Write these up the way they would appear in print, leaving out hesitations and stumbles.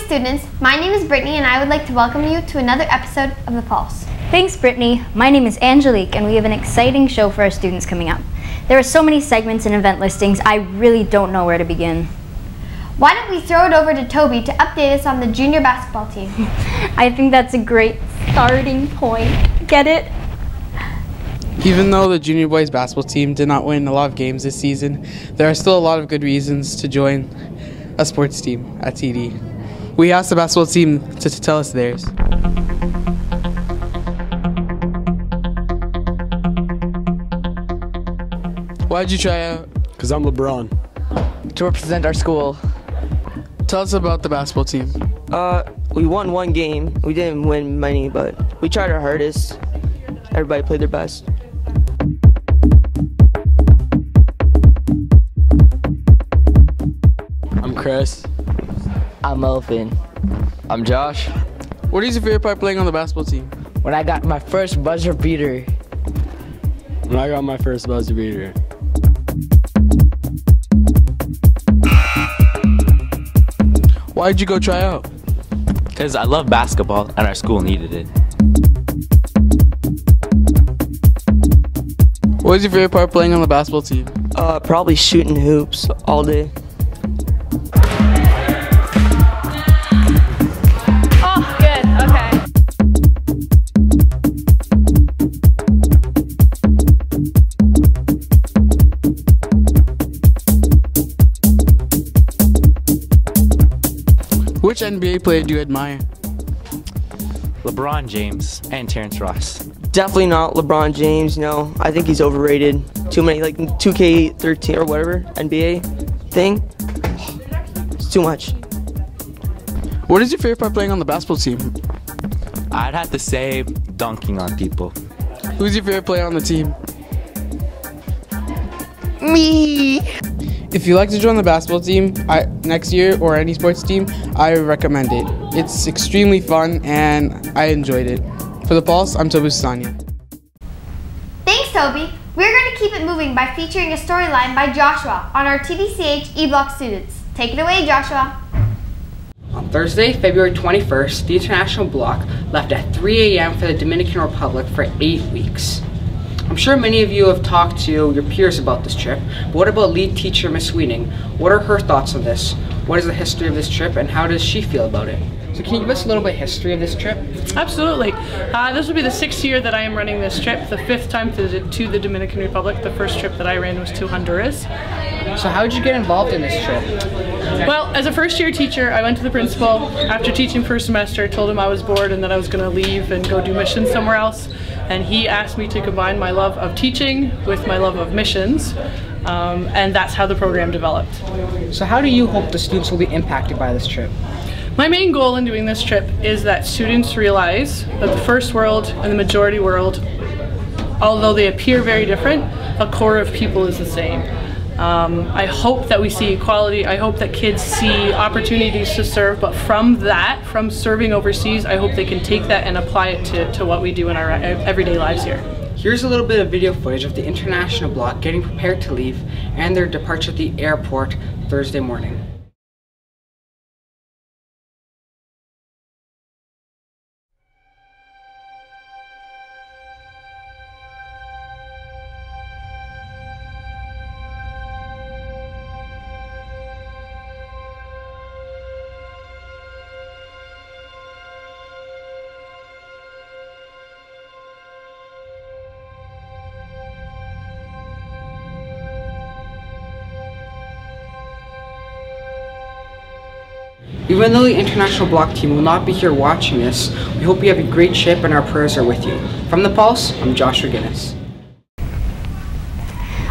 students, my name is Brittney and I would like to welcome you to another episode of The Pulse. Thanks, Brittney. My name is Angelique and we have an exciting show for our students coming up. There are so many segments and event listings, I really don't know where to begin. Why don't we throw it over to Toby to update us on the junior basketball team? I think that's a great starting point. Get it? Even though the junior boys basketball team did not win a lot of games this season, there are still a lot of good reasons to join a sports team at TD. We asked the basketball team to tell us theirs. Why'd you try out? Because I'm LeBron. To represent our school. Tell us about the basketball team. We won one game. We didn't win many, but we tried our hardest. Everybody played their best. I'm Chris. I'm Elvin. I'm Josh. What is your favorite part playing on the basketball team? When I got my first buzzer beater. When I got my first buzzer beater. Why'd you go try out? Because I love basketball and our school needed it. What is your favorite part playing on the basketball team? Probably shooting hoops all day. Oh, good, okay. Which NBA player do you admire? LeBron James and Terrence Ross. Definitely not LeBron James, no. I think he's overrated. Too many, like 2K13 or whatever, NBA thing. It's too much. What is your favorite part playing on the basketball team? I'd have to say dunking on people. Who's your favorite player on the team? Me! If you'd like to join the basketball team next year or any sports team, I recommend it. It's extremely fun and I enjoyed it. For The Pulse, I'm Toby Sanya. Thanks, Toby. We're going to keep it moving by featuring a storyline by Joshua on our TDCH E-Block students. Take it away, Joshua. On Thursday, February 21st, the International Block left at 3 a.m. for the Dominican Republic for 8 weeks. I'm sure many of you have talked to your peers about this trip, but what about lead teacher Miss Sweeting? What are her thoughts on this? What is the history of this trip and how does she feel about it? So can you give us a little bit of history of this trip? Absolutely. This will be the 6th year that I am running this trip, the 5th time to the Dominican Republic. The first trip that I ran was to Honduras. So how did you get involved in this trip? Well, as a first-year teacher, I went to the principal. After teaching first semester, told him I was bored and that I was going to leave and go do missions somewhere else. And he asked me to combine my love of teaching with my love of missions. And that's how the program developed. So how do you hope the students will be impacted by this trip? My main goal in doing this trip is that students realize that the first world and the majority world, although they appear very different, the core of people is the same. I hope that we see equality. I hope that kids see opportunities to serve, but from that, from serving overseas, I hope they can take that and apply it to what we do in our everyday lives here. Here's a little bit of video footage of the International Block getting prepared to leave and their departure at the airport Thursday morning. Even though the International Block team will not be here watching this, we hope you have a great trip and our prayers are with you. From The Pulse, I'm Joshua Guinness.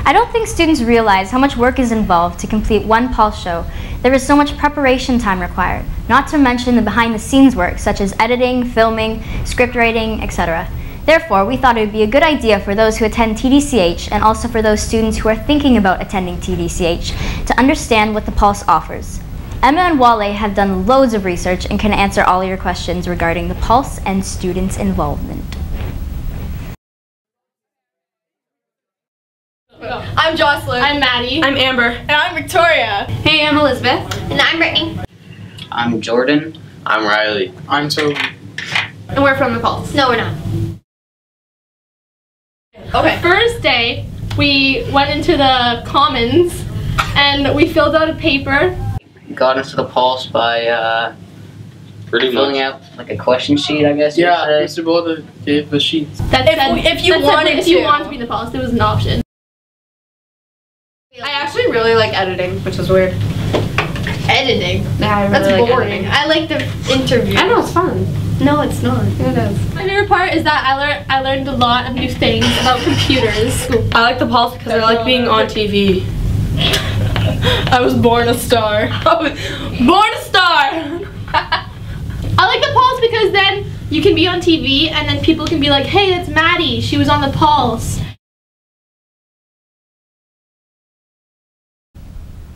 I don't think students realize how much work is involved to complete one Pulse show. There is so much preparation time required, not to mention the behind-the-scenes work such as editing, filming, script writing, etc. Therefore, we thought it would be a good idea for those who attend TDCH and also for those students who are thinking about attending TDCH to understand what the Pulse offers. Emma and Wale have done loads of research and can answer all your questions regarding the Pulse and students' involvement. I'm Jocelyn. I'm Maddie. I'm Amber. And I'm Victoria. Hey, I'm Elizabeth. And I'm Brittney. I'm Jordan. I'm Riley. I'm Toby. And we're from the Pulse. No, we're not. Okay. The first day, we went into the Commons and we filled out a paper. Got into the Pulse by filling out like a question sheet, I guess. Yeah, Mr. Boulder gave the sheets. If you wanted to be in the Pulse, there was an option. I actually really like editing, which is weird. Editing? Yeah, I really That's like boring. editing. I like the interview. I know, it's fun. No, it's not. It is. My favorite part is that I learned a lot of new things about computers. I like the Pulse because I like being on TV. I was born a star. I was born a star! I like the Pulse because then you can be on TV and then people can be like, hey, that's Maddie. She was on the Pulse.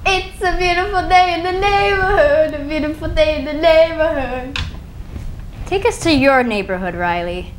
It's a beautiful day in the neighborhood. A beautiful day in the neighborhood. Take us to your neighborhood, Riley.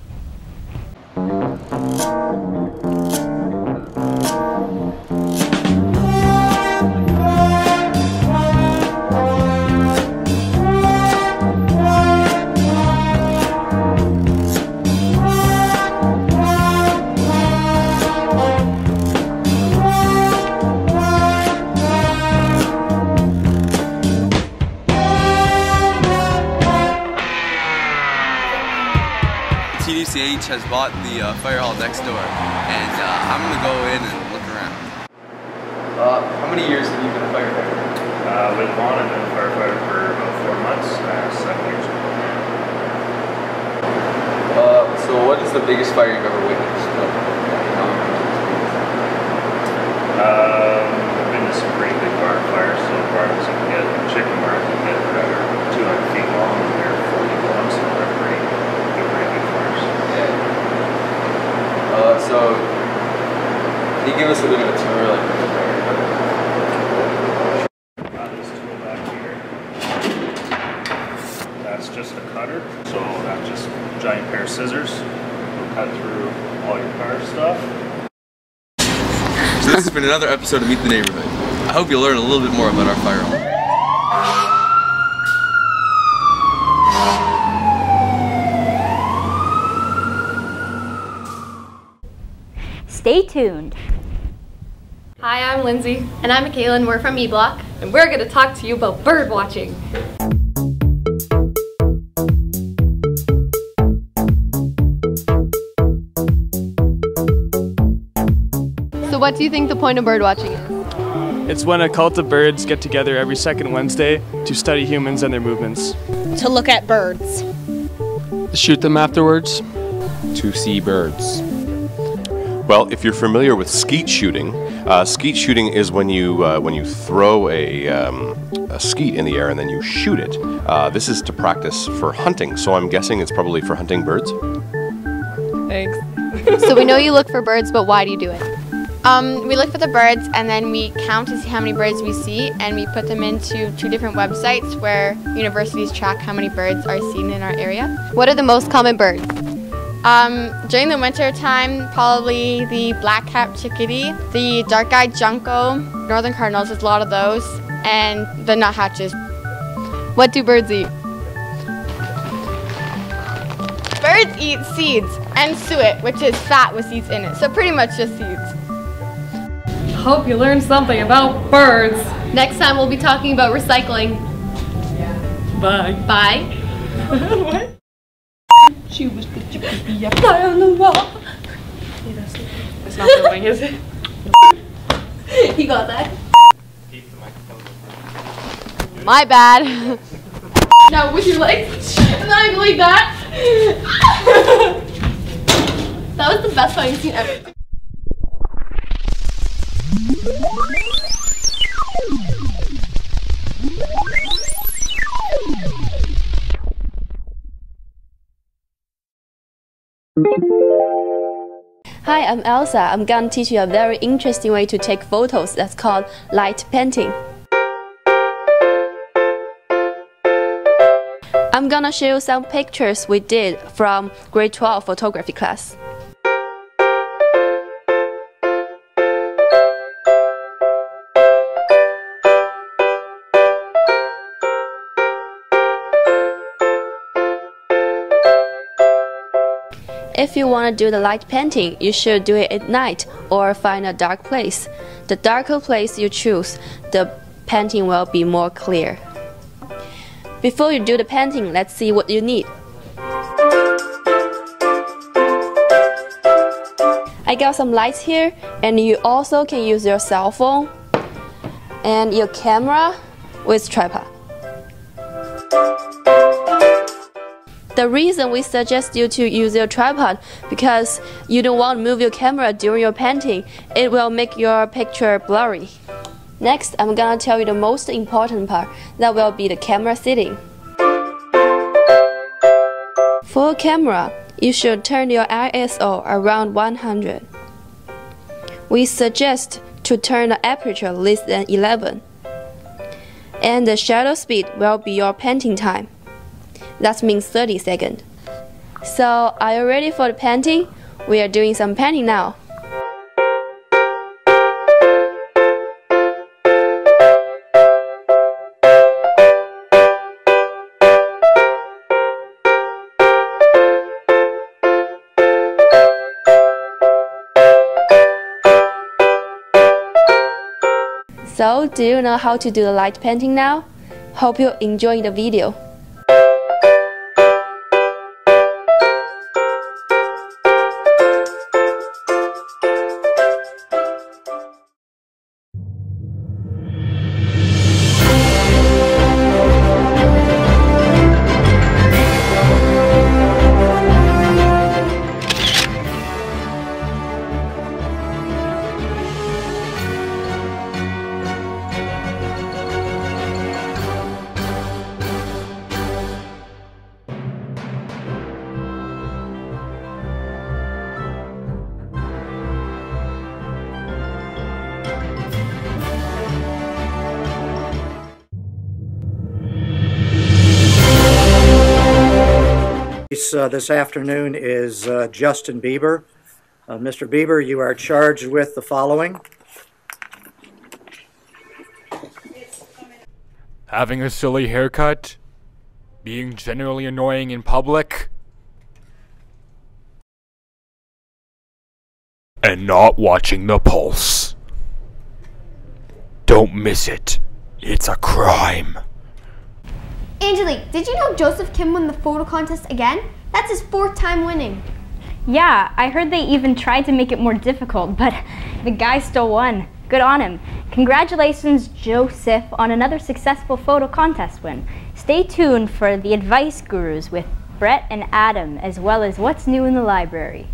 TDCH has bought the fire hall next door, and I'm gonna go in and look around. How many years have you been a firefighter? With Vaughn, I've been a firefighter for about 4 months, 7 years. So what is the biggest fire you've ever witnessed? I've been to some pretty big barn fires so far. So we get chicken barns that are 200 feet long and they're 40 long, so they're pretty big fires. So can you give us a bit of a tour, like the fire? This tool back here, that's just a cutter. So that's just a giant pair of scissors. We'll cut through all your car stuff. So this has been another episode of Meet the Neighborhood. I hope you'll learn a little bit more about our fire hall. Stay tuned. Hi, I'm Lindsay. And I'm Michaela, and we're from E-Block. And we're going to talk to you about bird watching. So what do you think the point of bird watching is? It's when a cult of birds get together every second Wednesday to study humans and their movements. To look at birds. Shoot them afterwards. To see birds. Well, if you're familiar with skeet shooting is when you throw a skeet in the air and then you shoot it. This is to practice for hunting, so I'm guessing it's probably for hunting birds. Thanks. So we know you look for birds, but why do you do it? We look for the birds and then we count to see how many birds we see, and we put them into 2 different websites where universities track how many birds are seen in our area. What are the most common birds? During the winter time, probably the black-capped chickadee, the dark-eyed junco, northern cardinals, there's a lot of those, and the nuthatches. What do birds eat? Birds eat seeds and suet, which is fat with seeds in it, so pretty much just seeds. Hope you learned something about birds. Next time we'll be talking about recycling. Bye. Bye. What? She was the fly on the wall. It's not filming, is it? You got that? My bad. Now with your legs. Not like that. That was the best fighting scene ever. Hi, I'm Elsa. I'm going to teach you a very interesting way to take photos that's called light painting. I'm gonna show you some pictures we did from grade 12 photography class. If you want to do the light painting, you should do it at night or find a dark place. The darker place you choose, the painting will be more clear. Before you do the painting, let's see what you need. I got some lights here, and you also can use your cell phone and your camera with tripod. The reason we suggest you to use your tripod because you don't want to move your camera during your painting. It will make your picture blurry. Next, I'm gonna tell you the most important part. That will be the camera setting. For camera, you should turn your ISO around 100. We suggest to turn the aperture less than 11. And the shutter speed will be your painting time. That means 30 seconds. So, are you ready for the painting? We are doing some painting now. So, do you know how to do the light painting now? Hope you enjoy the video. This afternoon is Justin Bieber. Mr. Bieber, you are charged with the following. Having a silly haircut, being generally annoying in public, and not watching the pulse. Don't miss it. It's a crime. Angelique, did you know Joseph Kim won the photo contest again? That's his 4th time winning. Yeah, I heard they even tried to make it more difficult, but the guy still won. Good on him. Congratulations, Joseph, on another successful photo contest win. Stay tuned for the Advice Gurus with Brett and Adam, as well as what's new in the library.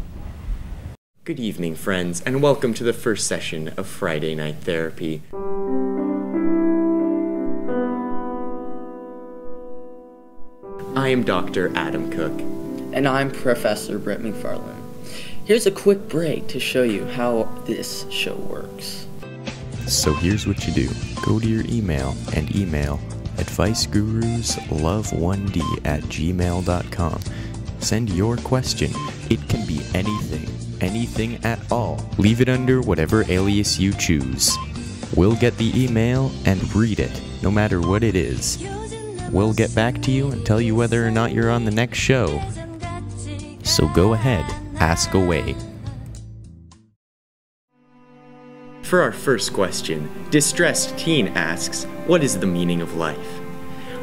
Good evening, friends, and welcome to the first session of Friday Night Therapy. I am Dr. Adam Cook. And I'm Professor Brett McFarland. Here's a quick break to show you how this show works. So here's what you do. Go to your email and email advicegurusLove1d@gmail.com. Send your question. It can be anything at all. Leave it under whatever alias you choose. We'll get the email and read it, no matter what it is. We'll get back to you and tell you whether or not you're on the next show. So go ahead, ask away. For our first question, Distressed Teen asks, what is the meaning of life?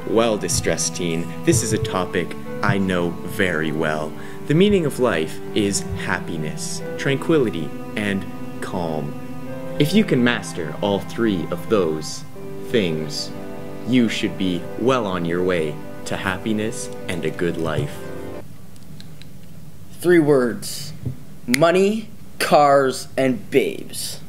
Well, Distressed Teen, this is a topic I know very well. The meaning of life is happiness, tranquility, and calm. If you can master all 3 of those things, you should be well on your way to happiness and a good life. 3 words: money, cars, and babes.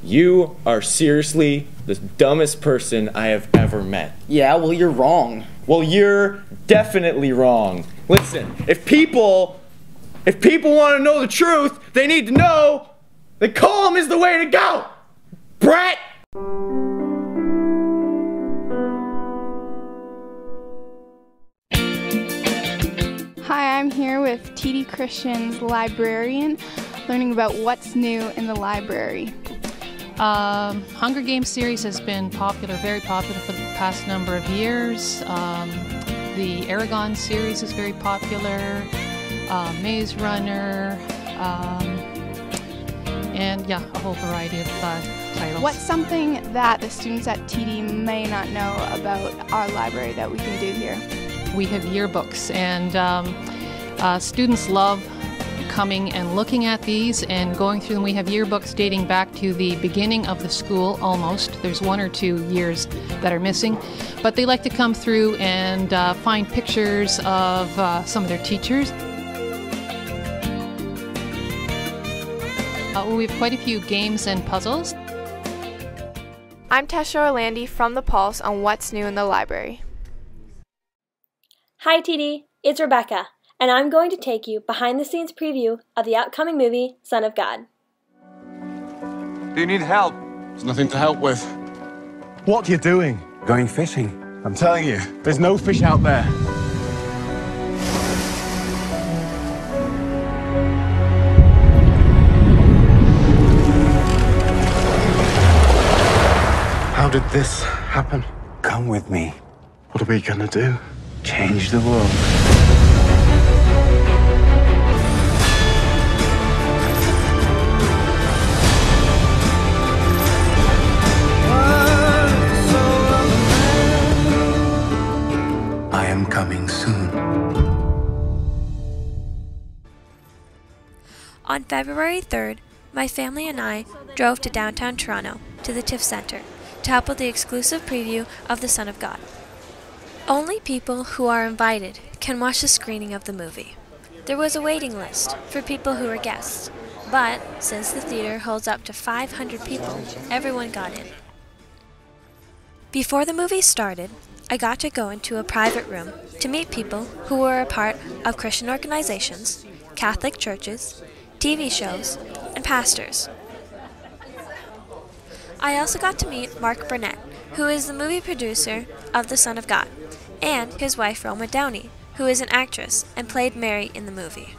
You are seriously the dumbest person I have ever met. Yeah, well, you're wrong. Well, you're definitely wrong. Listen, if people want to know the truth, they need to know that calm is the way to go. Brett! Hi, I'm here with TDChristian's librarian, learning about what's new in the library. Hunger Games series has been popular, very popular for the past number of years. The Aragon series is very popular. Maze Runner, and yeah, a whole variety of titles. What's something that the students at TD may not know about our library that we can do here? We have yearbooks, and students love coming and looking at these and going through them. We have yearbooks dating back to the beginning of the school almost. There's 1 or 2 years that are missing, but they like to come through and find pictures of some of their teachers. We have quite a few games and puzzles. I'm Tesha Orlandi from The Pulse on what's new in the library. Hi TD, it's Rebecca, and I'm going to take you behind the scenes preview of the upcoming movie, Son of God. Do you need help? There's nothing to help with. What are you doing? Going fishing. I'm telling you, there's no fish out there. How did this happen? Come with me. What are we gonna do? Change the world. I am coming soon. On February 3rd, my family and I drove to downtown Toronto to the TIFF Centre to help with the exclusive preview of The Son of God. Only people who are invited can watch the screening of the movie. There was a waiting list for people who were guests, but since the theater holds up to 500 people, everyone got in. Before the movie started, I got to go into a private room to meet people who were a part of Christian organizations, Catholic churches, TV shows, and pastors. I also got to meet Mark Burnett, who is the movie producer of The Son of God, and his wife Roma Downey, who is an actress and played Mary in the movie.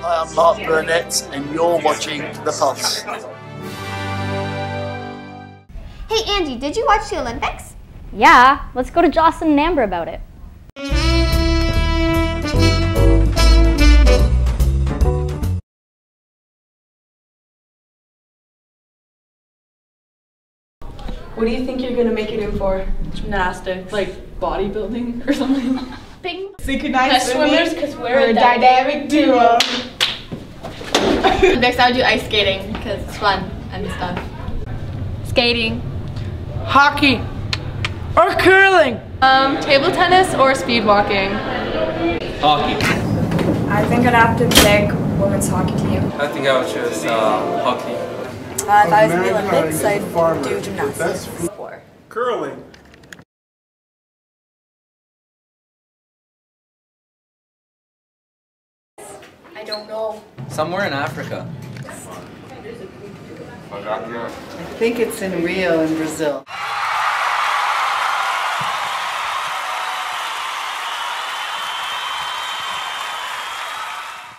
I'm Mark Burnett, and you're watching The Pulse. Hey Angie, did you watch the Olympics? Yeah, let's go to Jocelyn and Amber about it. What do you think you're gonna make it in for? Gymnastics, like bodybuilding or something? Ping. Synchronized Swimmers, because we're a dynamic duo. Next I'll do ice skating because it's fun and stuff. Skating. Hockey or curling. Table tennis or speed walking. Hockey. I think I'd have to pick women's hockey team. I think I would choose hockey. If I was in the Olympics, I'd do gymnastics. Curling. I don't know. Somewhere in Africa. I think it's in Rio in Brazil.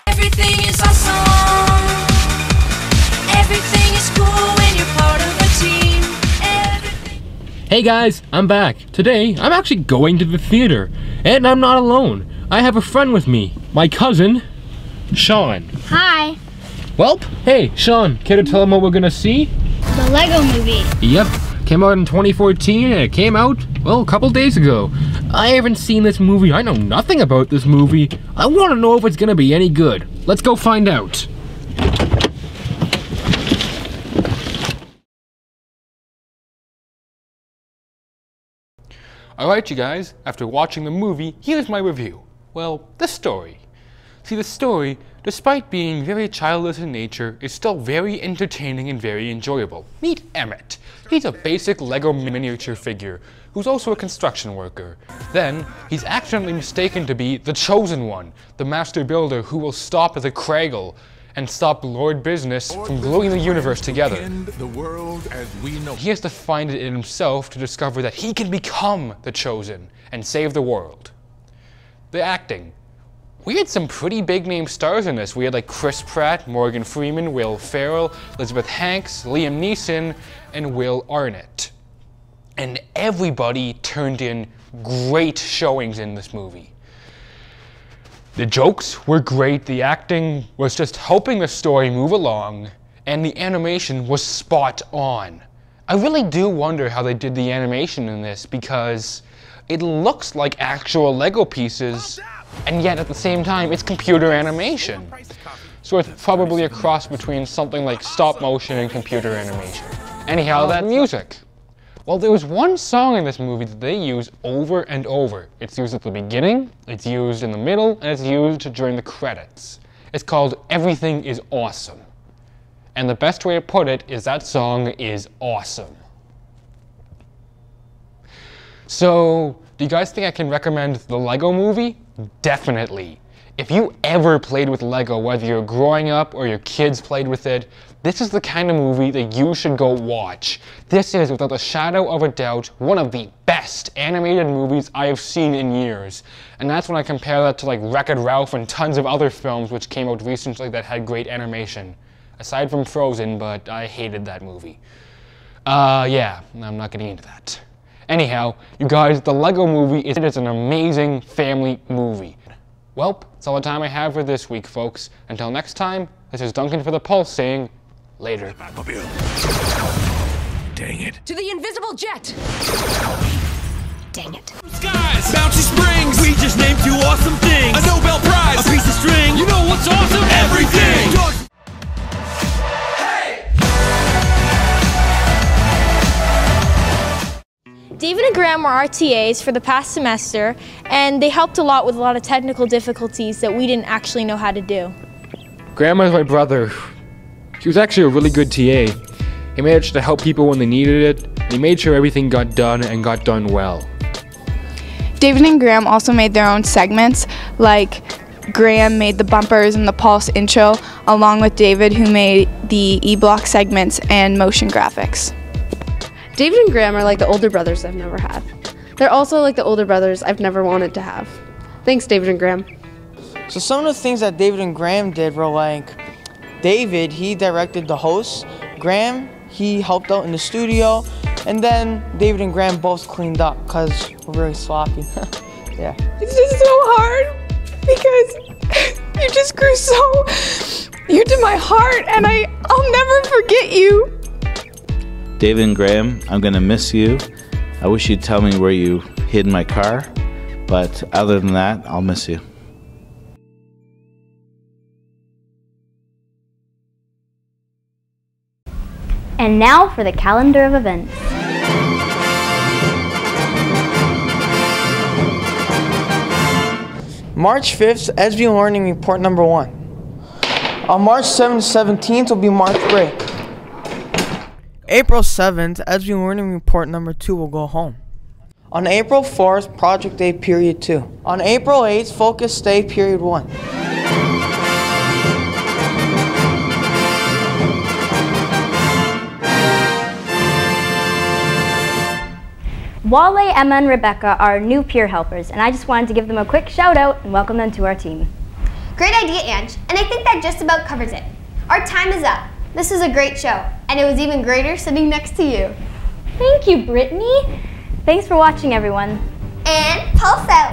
Everything is awesome. Everything is cool when you're part of a team. Hey guys, I'm back. Today, I'm actually going to the theater, and I'm not alone. I have a friend with me, my cousin, Sean. Hi. Welp, hey, Sean, care to tell them what we're gonna see? The Lego movie. Yep, came out in 2014 and it came out, well, a couple days ago. I haven't seen this movie, I know nothing about this movie. I wanna know if it's gonna be any good. Let's go find out. Alright you guys, after watching the movie, here's my review. Well, the story. See, the story, despite being very childless in nature, is still very entertaining and very enjoyable. Meet Emmett. He's a basic Lego miniature figure, who's also a construction worker. Then, he's accidentally mistaken to be the Chosen One, the master builder who will stop the Craigle and stop Lord Business from gluing the universe together. The world as we know. He has to find it in himself to discover that he can become the Chosen, and save the world. The acting. We had some pretty big name stars in this. We had like Chris Pratt, Morgan Freeman, Will Ferrell, Elizabeth Hanks, Liam Neeson, and Will Arnett. And everybody turned in great showings in this movie. The jokes were great, the acting was just helping the story move along, and the animation was spot on. I really do wonder how they did the animation in this, because it looks like actual Lego pieces, and yet at the same time it's computer animation. So it's probably a cross between something like stop motion and computer animation. Anyhow, that music. Well, there was one song in this movie that they use over and over. It's used at the beginning, it's used in the middle, and it's used during the credits. It's called Everything is Awesome. And the best way to put it is that song is awesome. So, do you guys think I can recommend the Lego Movie? Definitely. If you ever played with Lego, whether you're growing up or your kids played with it, this is the kind of movie that you should go watch. This is, without a shadow of a doubt, one of the best animated movies I have seen in years. And that's when I compare that to like Wreck-It Ralph and tons of other films which came out recently that had great animation. Aside from Frozen, but I hated that movie. Yeah, I'm not getting into that. Anyhow, you guys, the Lego Movie is an amazing family movie. Well, that's all the time I have for this week, folks. Until next time, this is Duncan for the Pulse saying, later. Dang it. To the invisible jet! Dang it. Skies, bouncy springs, we just named 2 awesome things. A Nobel Prize, a piece of string. You know what's awesome? Everything! David and Graham were our TAs for the past semester, and they helped a lot with a lot of technical difficulties that we didn't actually know how to do. Graham is my brother. He was actually a really good TA. He managed to help people when they needed it, and he made sure everything got done and got done well. David and Graham also made their own segments, like Graham made the bumpers and the Pulse intro, along with David, who made the E-Block segments and motion graphics. David and Graham are like the older brothers I've never had. They're also like the older brothers I've never wanted to have. Thanks, David and Graham. So some of the things that David and Graham did were like, David, he directed the hosts. Graham, he helped out in the studio. And then David and Graham both cleaned up because we're very sloppy. Yeah. It's just so hard because you just grew so, you're to my heart, and I'll never forget you. David and Graham, I'm gonna miss you. I wish you'd tell me where you hid my car, but other than that, I'll miss you. And now for the calendar of events. March 5th, SB Learning Report number 1. On March 7th to 17th will be March break. April 7th, SB Learning Report number 2 will go home. On April 4th, Project Day period 2. On April 8th, Focus Day period 1. Wale, Emma, and Rebecca are new peer helpers, and I just wanted to give them a quick shout out and welcome them to our team. Great idea, Ange, and I think that just about covers it. Our time is up. This was a great show, and it was even greater sitting next to you. Thank you, Brittany. Thanks for watching, everyone. And pulse out.